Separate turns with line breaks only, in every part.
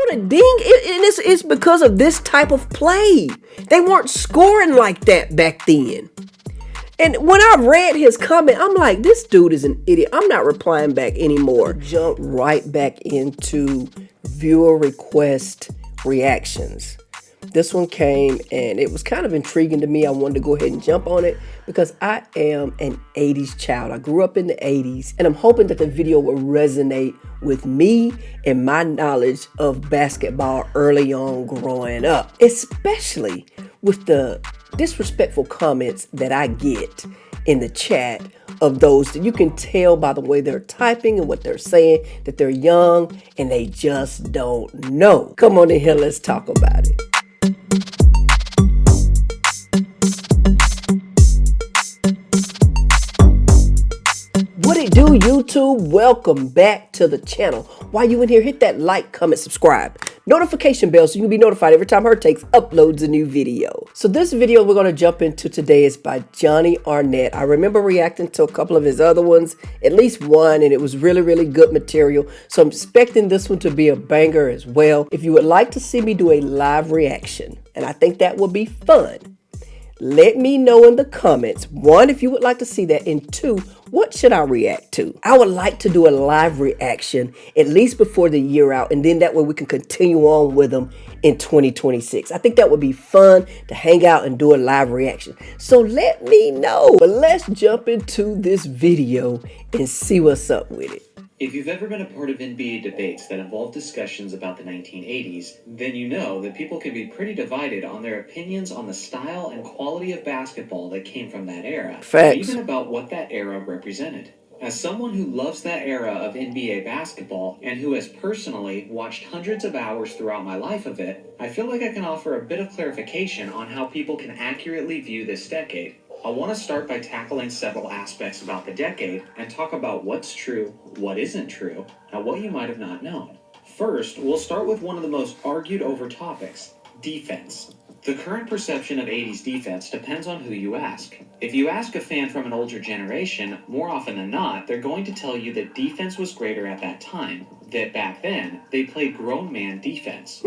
want to ding, and it's because of this type of play. They weren't scoring like that back then. And when I read his comment, I'm like, this dude is an idiot. I'm not replying back anymore. Jump right back into viewer request reactions. This one came and it was kind of intriguing to me. I wanted to go ahead and jump on it because I am an 80s child. I grew up in the 80s, and I'm hoping that the video will resonate with me and my knowledge of basketball early on growing up, especially with the disrespectful comments that I get in the chat of those that you can tell by the way they're typing and what they're saying that they're young and they just don't know. Come on in here, let's talk about it. What it do, YouTube? Welcome back to the channel. While you in here, hit that like, comment, subscribe, notification bell so you can be notified every time Takes uploads a new video. So this video we're going to jump into today is by Johnny Arnett. I remember reacting to a couple of his other ones, at least one, and it was really good material. So I'm expecting this one to be a banger as well. If you would like to see me do a live reaction, and I think that would be fun, let me know in the comments. One, if you would like to see that, and two, what should I react to? I would like to do a live reaction at least before the year out, and then that way we can continue on with them in 2026. I think that would be fun to hang out and do a live reaction. So let me know. But let's jump into this video and see what's up with it.
If you've ever been a part of NBA debates that involve discussions about the 1980s, then you know that people can be pretty divided on their opinions on the style and quality of basketball that came from that era.
Facts.
And even about what that era represented. As someone who loves that era of NBA basketball and who has personally watched hundreds of hours throughout my life of it, I feel like I can offer a bit of clarification on how people can accurately view this decade. I want to start by tackling several aspects about the decade and talk about what's true, what isn't true, and what you might have not known. First, we'll start with one of the most argued over topics, defense. The current perception of 80s defense depends on who you ask. If you ask a fan from an older generation, more often than not, they're going to tell you that defense was greater at that time, that back then, they played grown man defense.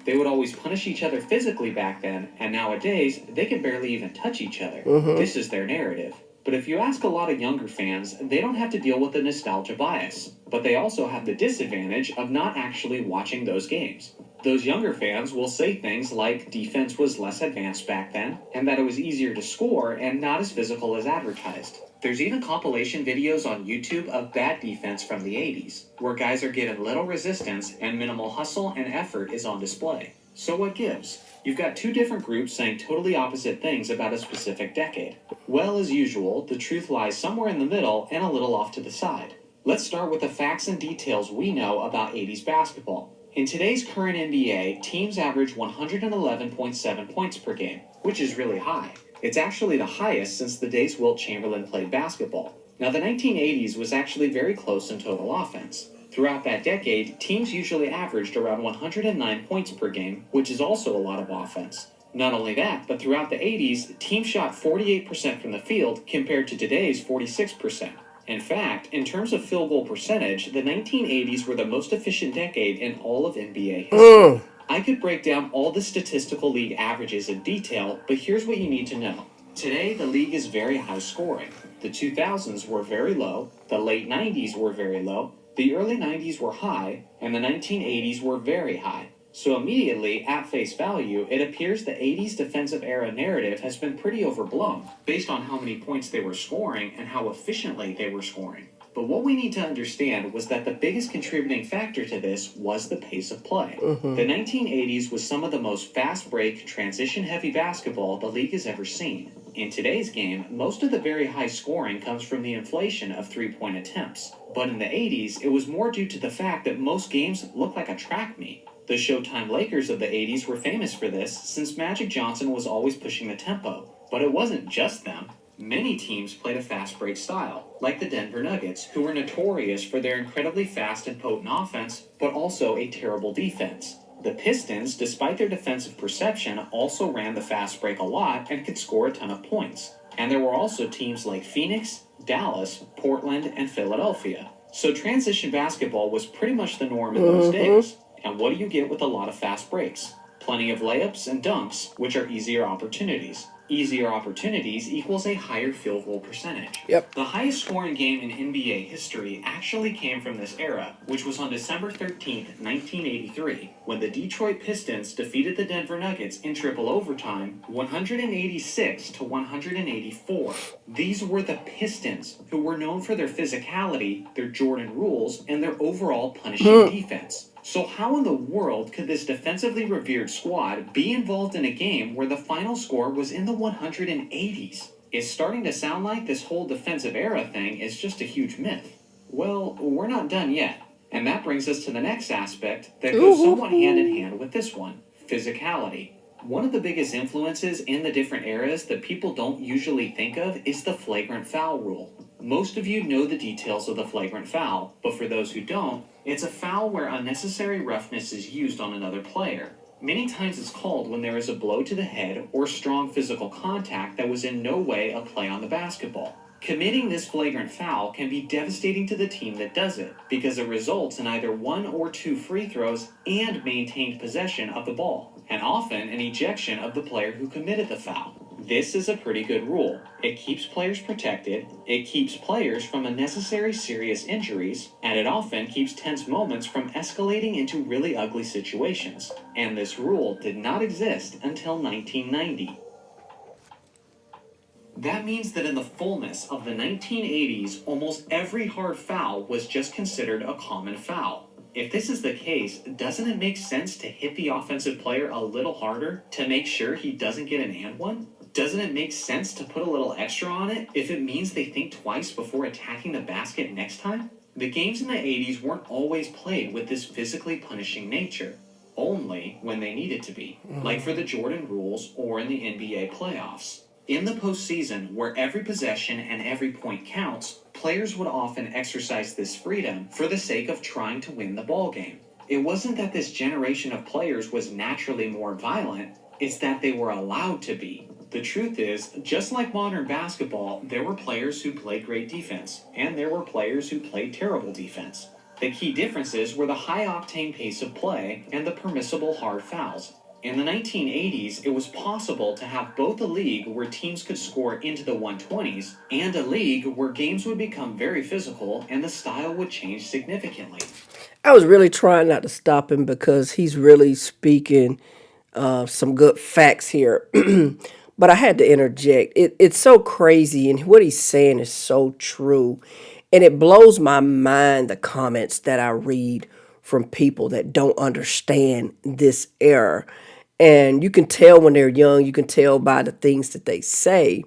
They would always punish each other physically back then, and nowadays, they can barely even touch each other. This is their narrative. But if you ask a lot of younger fans, they don't have to deal with the nostalgia bias, but they also have the disadvantage of not actually watching those games. Those younger fans will say things like defense was less advanced back then, and that it was easier to score and not as physical as advertised. There's even compilation videos on YouTube of bad defense from the 80s, where guys are given little resistance and minimal hustle and effort is on display. So what gives? You've got two different groups saying totally opposite things about a specific decade. Well, as usual, the truth lies somewhere in the middle and a little off to the side. Let's start with the facts and details we know about 80s basketball. In today's current NBA, teams average 111.7 points per game, which is really high. It's actually the highest since the days Wilt Chamberlain played basketball. Now, the 1980s was actually very close in total offense. Throughout that decade, teams usually averaged around 109 points per game, which is also a lot of offense. Not only that, but throughout the 80s, teams shot 48% from the field compared to today's 46%. In fact, in terms of field goal percentage, the 1980s were the most efficient decade in all of NBA history. I could break down all the statistical league averages in detail, but here's what you need to know. Today, the league is very high scoring. The 2000s were very low, the late 90s were very low, the early 90s were high, and the 1980s were very high. So immediately, at face value, it appears the 80s defensive era narrative has been pretty overblown, based on how many points they were scoring and how efficiently they were scoring. But what we need to understand was that the biggest contributing factor to this was the pace of play. The 1980s was some of the most fast-break, transition-heavy basketball the league has ever seen. In today's game, most of the very high scoring comes from the inflation of three-point attempts. But in the 80s, it was more due to the fact that most games looked like a track meet. The Showtime Lakers of the 80s were famous for this, since Magic Johnson was always pushing the tempo. But it wasn't just them. Many teams played a fast break style, like the Denver Nuggets, who were notorious for their incredibly fast and potent offense, but also a terrible defense. The Pistons, despite their defensive perception, also ran the fast break a lot and could score a ton of points. And there were also teams like Phoenix, Dallas, Portland, and Philadelphia. So transition basketball was pretty much the norm in those days. And what do you get with a lot of fast breaks? Plenty of layups and dunks, which are easier opportunities. Easier opportunities equals a higher field goal percentage.
Yep.
The highest scoring game in NBA history actually came from this era, which was on December 13th, 1983, when the Detroit Pistons defeated the Denver Nuggets in triple overtime, 186 to 184. These were the Pistons, who were known for their physicality, their Jordan rules, and their overall punishing defense. So how in the world could this defensively revered squad be involved in a game where the final score was in the 180s? It's starting to sound like this whole defensive era thing is just a huge myth. Well, we're not done yet. And that brings us to the next aspect that goes somewhat hand in hand with this one: physicality. One of the biggest influences in the different eras that people don't usually think of is the flagrant foul rule. Most of you know the details of the flagrant foul, but for those who don't, it's a foul where unnecessary roughness is used on another player. Many times it's called when there is a blow to the head or strong physical contact that was in no way a play on the basketball. Committing this flagrant foul can be devastating to the team that does it, because it results in either 1 or 2 free throws and maintained possession of the ball, and often an ejection of the player who committed the foul. This is a pretty good rule. It keeps players protected, it keeps players from unnecessary serious injuries, and it often keeps tense moments from escalating into really ugly situations. And this rule did not exist until 1990. That means that in the fullness of the 1980s, almost every hard foul was just considered a common foul. If this is the case, doesn't it make sense to hit the offensive player a little harder to make sure he doesn't get an and one? Doesn't it make sense to put a little extra on it if it means they think twice before attacking the basket next time? The games in the 80s weren't always played with this physically punishing nature, only when they needed to be, like for the Jordan rules or in the NBA playoffs. In the postseason, where every possession and every point counts, players would often exercise this freedom for the sake of trying to win the ball game. It wasn't that this generation of players was naturally more violent, it's that they were allowed to be. The truth is, just like modern basketball, there were players who played great defense, and there were players who played terrible defense. The key differences were the high-octane pace of play and the permissible hard fouls. In the 1980s, it was possible to have both a league where teams could score into the 120s and a league where games would become very physical and the style would change significantly.
I was really trying not to stop him because he's really speaking some good facts here. But I had to interject. It's so crazy, and what he's saying is so true. And it blows my mind, the comments that I read from people that don't understand this era. And you can tell when they're young, you can tell by the things that they say.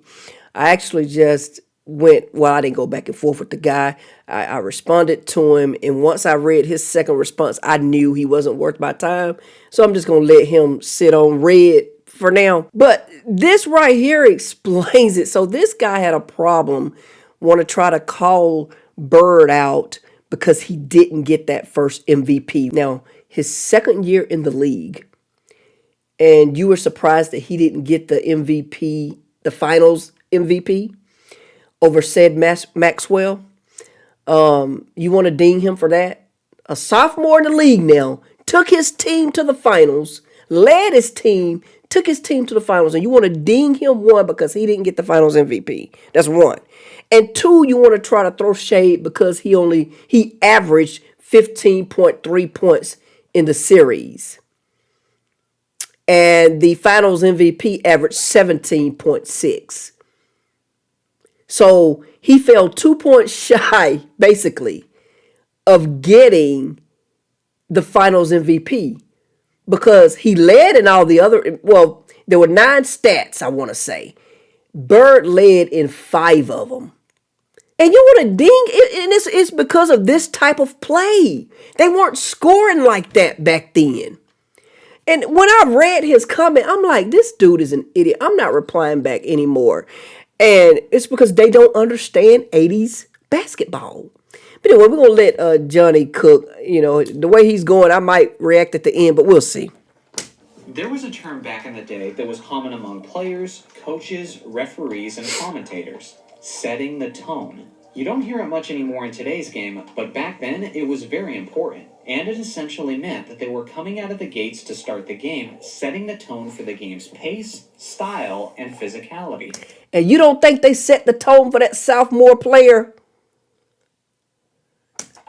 I actually just I didn't go back and forth with the guy. I responded to him. And once I read his second response, I knew he wasn't worth my time. So I'm just going to let him sit on red for now. But this right here explains it. So this guy had a problem, want to try to call Bird out because he didn't get that first MVP. Now, his second year in the league, and you were surprised that he didn't get the MVP, the finals MVP over said Maxwell. You want to ding him for that? A sophomore in the league now, took his team to the finals, led his team, took his team to the finals, and you want to ding him, one, because he didn't get the finals MVP. That's one. And two, you want to try to throw shade because he averaged 15.3 points in the series. And the finals MVP averaged 17.6. So he fell 2 points shy, basically, of getting the finals MVP because he led in all the other, well, there were 9 stats, I want to say. Bird led in 5 of them. And you want to ding, and it's because of this type of play. They weren't scoring like that back then. And when I read his comment, I'm like, this dude is an idiot. I'm not replying back anymore. And it's because they don't understand 80s basketball. But anyway, we're going to let Johnny cook. You know, the way he's going, I might react at the end, but we'll see.
There was a term back in the day that was common among players, coaches, referees, and commentators: setting the tone. You don't hear it much anymore in today's game, but back then it was very important, and it essentially meant that they were coming out of the gates to start the game, setting the tone for the game's pace, style, and physicality.
And you don't think they set the tone for that sophomore player?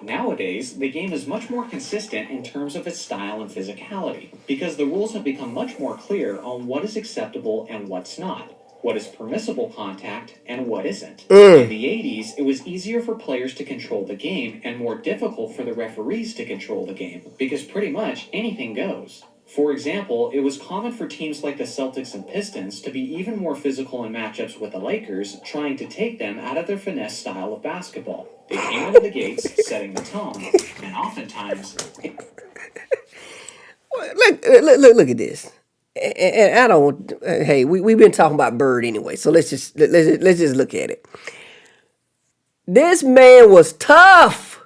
Nowadays, the game is much more consistent in terms of its style and physicality, because the rules have become much more clear on what is acceptable and what's not, what is permissible contact and what isn't. In the 80s, it was easier for players to control the game and more difficult for the referees to control the game, because pretty much anything goes. For example, it was common for teams like the Celtics and Pistons to be even more physical in matchups with the Lakers, trying to take them out of their finesse style of basketball. They came out of the gates, setting the tone, and oftentimes...
Look at this. And I don't. Hey, we've been talking about Bird anyway, so let's just look at it. This man was tough.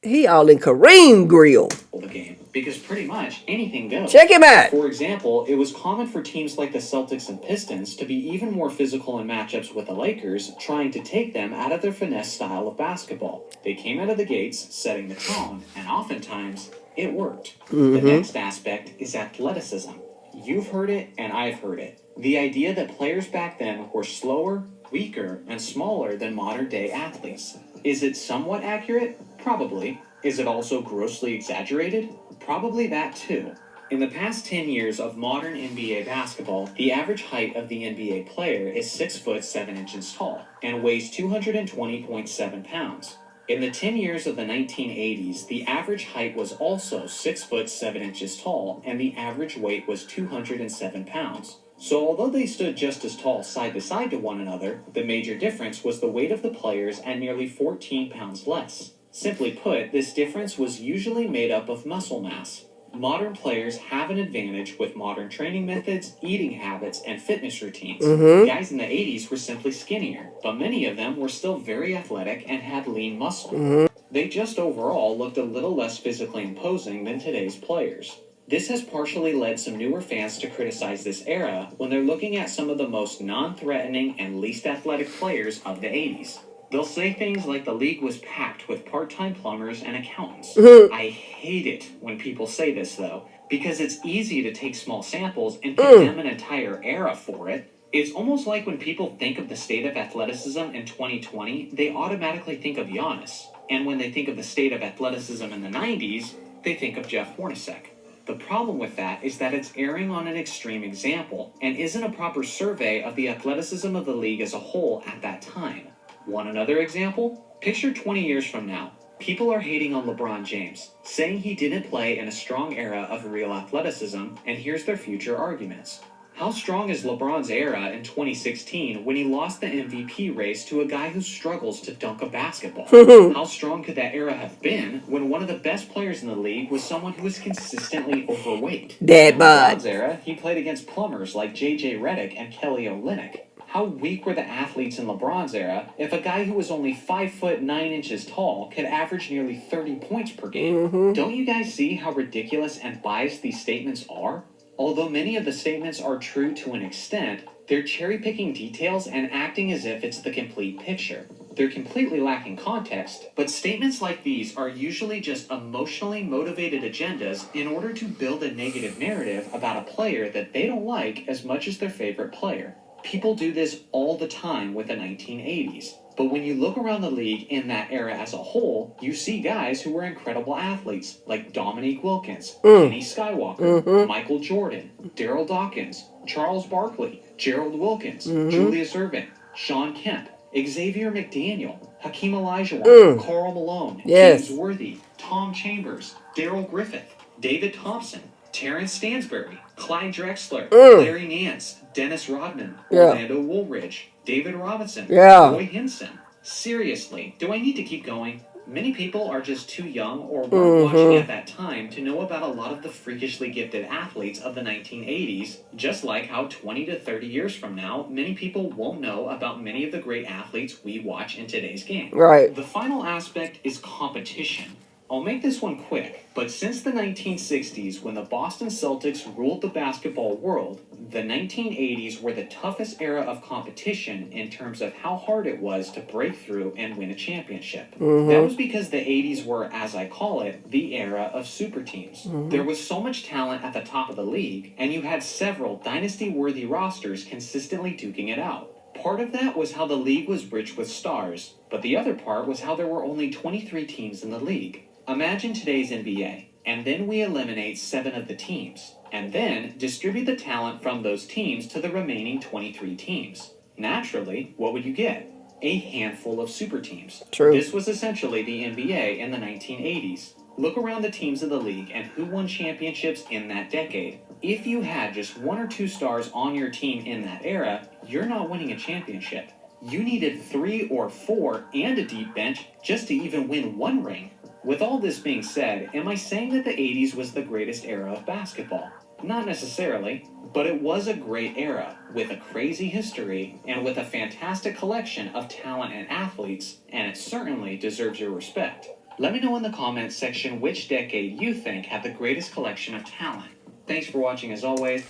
he all in Kareem grill.
The game, because pretty much anything goes.
Check him out.
For example, it was common for teams like the Celtics and Pistons to be even more physical in matchups with the Lakers, trying to take them out of their finesse style of basketball. They came out of the gates, setting the tone, and oftentimes it worked. The next aspect is athleticism. You've heard it, and I've heard it. The idea that players back then were slower, weaker, and smaller than modern-day athletes. Is it somewhat accurate? Probably. Is it also grossly exaggerated? Probably that too. In the past 10 years of modern NBA basketball, the average height of the NBA player is 6 foot 7 inches tall and weighs 220.7 pounds. In the 10 years of the 1980s, the average height was also 6 foot 7 inches tall and the average weight was 207 pounds. So although they stood just as tall side to side to one another, the major difference was the weight of the players at nearly 14 pounds less. Simply put, this difference was usually made up of muscle mass. Modern players have an advantage with modern training methods, eating habits, and fitness routines. Guys in the 80s were simply skinnier, but many of them were still very athletic and had lean muscle. They just overall looked a little less physically imposing than today's players. This has partially led some newer fans to criticize this era when they're looking at some of the most non-threatening and least athletic players of the 80s. They'll say things like the league was packed with part-time plumbers and accountants. I hate it when people say this, though, because it's easy to take small samples and condemn an entire era for it. It's almost like when people think of the state of athleticism in 2020, they automatically think of Giannis. And when they think of the state of athleticism in the 90s, they think of Jeff Hornacek. The problem with that is that it's erring on an extreme example and isn't a proper survey of the athleticism of the league as a whole at that time. Want another example? Picture 20 years from now. People are hating on LeBron James, saying he didn't play in a strong era of real athleticism, and here's their future arguments. How strong is LeBron's era in 2016 when he lost the MVP race to a guy who struggles to dunk a basketball? How strong could that era have been when one of the best players in the league was someone who was consistently overweight?
Dead
In
bud.
LeBron's era, he played against plumbers like J.J. Redick and Kelly Olynyk. How weak were the athletes in LeBron's era if a guy who was only 5 foot 9 inches tall could average nearly 30 points per game? Don't you guys see how ridiculous and biased these statements are? Although many of the statements are true to an extent, they're cherry-picking details and acting as if it's the complete picture. They're completely lacking context, but statements like these are usually just emotionally motivated agendas in order to build a negative narrative about a player that they don't like as much as their favorite player. People do this all the time with the 1980s. But when you look around the league in that era as a whole, you see guys who were incredible athletes, like Dominique Wilkins, Kenny Skywalker, Michael Jordan, Daryl Dawkins, Charles Barkley, Gerald Wilkins, Julius Erving, Sean Kemp, Xavier McDaniel, Hakeem Olajuwon, Karl Malone, James Worthy, Tom Chambers, Darrell Griffith, David Thompson, Terrence Stansbury, Clyde Drexler, Larry Nance, Dennis Rodman, Orlando Woolridge, David Robinson, Roy Hinson. Seriously, do I need to keep going? Many people are just too young or weren't watching at that time to know about a lot of the freakishly gifted athletes of the 1980s, just like how 20 to 30 years from now, many people won't know about many of the great athletes we watch in today's game.
Right.
The final aspect is competition. I'll make this one quick, but since the 1960s, when the Boston Celtics ruled the basketball world, the 1980s were the toughest era of competition in terms of how hard it was to break through and win a championship. That was because the 80s were, as I call it, the era of super teams. There was so much talent at the top of the league, and you had several dynasty-worthy rosters consistently duking it out. Part of that was how the league was rich with stars, but the other part was how there were only 23 teams in the league. Imagine today's NBA, and then we eliminate 7 of the teams, and then distribute the talent from those teams to the remaining 23 teams. Naturally, what would you get? A handful of super teams.
True.
This was essentially the NBA in the 1980s. Look around the teams of the league and who won championships in that decade. If you had just 1 or 2 stars on your team in that era, you're not winning a championship. You needed 3 or 4 and a deep bench just to even win 1 ring. With all this being said, am I saying that the 80s was the greatest era of basketball? Not necessarily, but it was a great era, with a crazy history, and with a fantastic collection of talent and athletes, and it certainly deserves your respect. Let me know in the comments section which decade you think had the greatest collection of talent. Thanks for watching as always.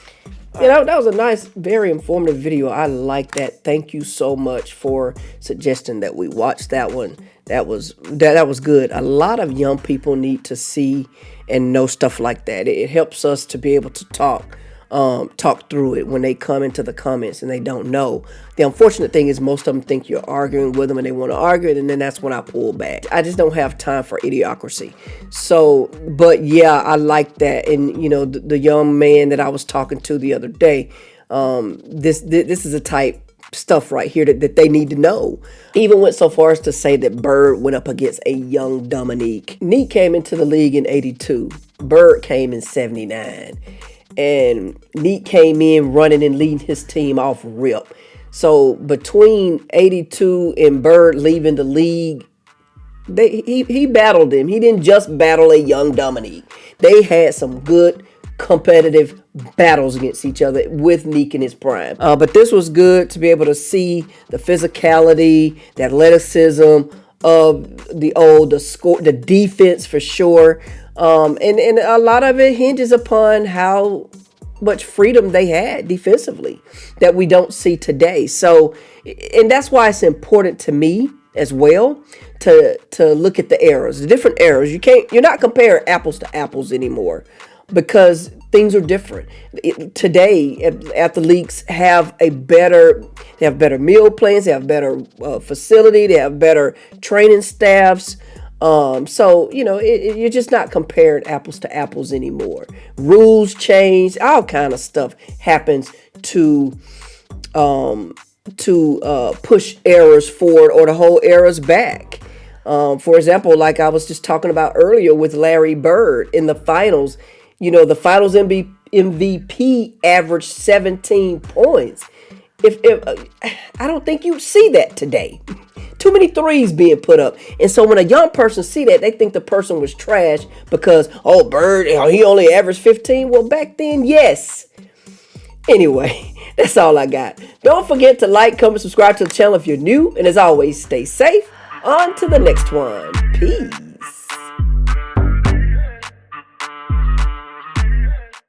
That was a nice, very informative video. I like that. Thank you so much for suggesting that we watch that one. That was good. A lot of young people need to see and know stuff like that. It helps us to be able to talk through it when they come into the comments and they don't know. The unfortunate thing is most of them think you're arguing with them and they want to argue it, and then that's when I pull back. I just don't have time for idiocracy. So, but yeah, I like that. And you know, the young man that I was talking to the other day, this is a type stuff right here that they need to know. He even went so far as to say that Bird went up against a young Dominique. Neek came into the league in 82. Bird came in 79. And Neek came in running and leading his team off rip. So between 82 and Bird leaving the league, he battled him. He didn't just battle a young Dominique. They had some good competitive battles against each other with Neek in his prime. But this was good to be able to see the physicality, the athleticism of the defense for sure. And a lot of it hinges upon how much freedom they had defensively that we don't see today. So, and that's why it's important to me as well to look at the eras, the different eras. You're not comparing apples to apples anymore because things are different. Today, athletes have better meal plans, they have better facility, they have better training staffs. So, you know, you're just not comparing apples to apples anymore. Rules change, all kind of stuff happens to push eras forward or the whole eras back. For example, like I was just talking about earlier with Larry Bird in the finals, you know, the finals MVP averaged 17 points. If I don't think you'd see that today. Too many threes being put up. And so when a young person see that, they think the person was trash because, oh, Bird, he only averaged 15. Well, back then, yes. Anyway, that's all I got. Don't forget to like, comment, subscribe to the channel if you're new. And as always, stay safe. On to the next one. Peace.